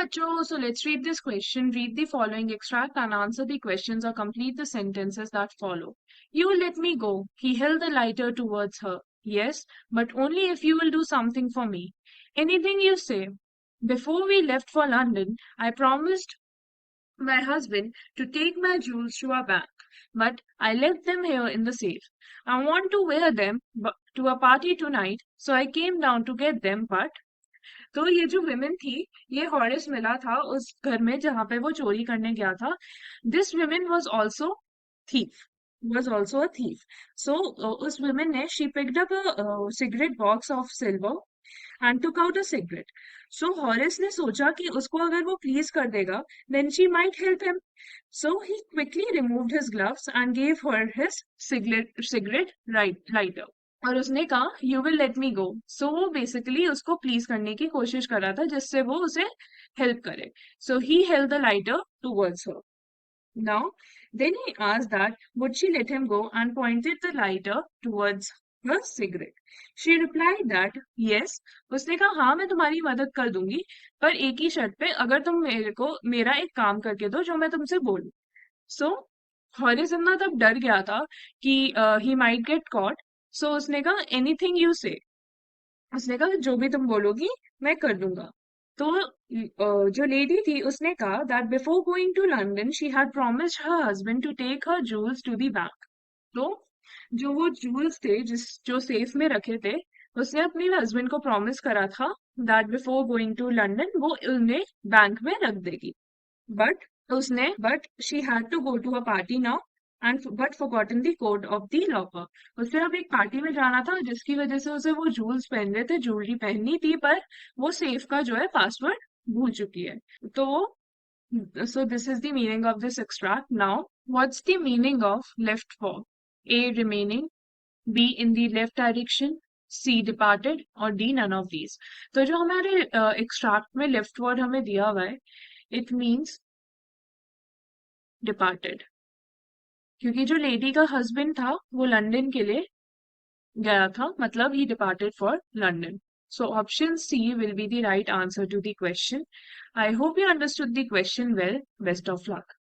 बच्चों, so let's read this question. Read the following extract and answer the questions or complete the sentences that follow. You will let me go. He held the lighter towards her. Yes, but only if you will do something for me. Anything you say. Before we left for London, I promised my husband to take my jewels to a bank, but I left them here in the safe. I want to wear them to a party tonight, so I came down to get them, but तो ये जो women थी, ये हॉरिस मिला था उस घर में जहां पे वो चोरी करने गया था. This women was also a thief. So उस विमेन ने she picked up a cigarette box of silver and took out a cigarette. So Horace ने सोचा कि उसको अगर वो प्लीज कर देगा, then she might help him. So he quickly removed his gloves and gave her his cigarette lighter. और उसने कहा यू विल लेट मी गो. सो वो बेसिकली उसको प्लीज करने की कोशिश कर रहा था जिससे वो उसे हेल्प करे. So he held the lighter towards her. Now then he asked that would she let him go and pointed the lighter towards her cigarette. She replied that yes. उसने कहा हाँ मैं तुम्हारी मदद कर दूंगी पर एक ही शर्त पे, अगर तुम मेरे को मेरा एक काम करके दो जो मैं तुमसे बोलूं. सो हॉरिस तब डर गया था कि ही माइट गेट कॉट. सो उसने कहा एनीथिंग यू से. उसने कहा जो भी तुम बोलोगी मैं कर दूंगा. तो जो लेडी थी उसने कहा that before going to London she had promised her husband to take her jewels to the bank. तो जो वो जूल्स थे जो सेफ में रखे थे, उसने अपने हस्बैंड को प्रॉमिस करा था that before going to London वो उन्हें बैंक में रख देगी. But she had to go to a party now and but forgotten the code of the locker. उसे अब एक पार्टी में जाना था जिसकी वजह से उसे वो जूल्स पहनने थे, ज्वेलरी पहननी थी, पर वो सेफ का जो है पासवर्ड भूल चुकी है. तो so this is the meaning of this extract. Now what's the meaning of left for? A remaining, B in the left direction, C departed और D none of these. तो जो हमारे एक्सट्रैक्ट में लेफ्ट वर्ड हमें दिया हुआ है, it means departed. क्योंकि जो लेडी का हस्बैंड था वो लंदन के लिए गया था, मतलब he departed for London. So option C will be the right answer to the question. I hope you understood the question well. Best of luck.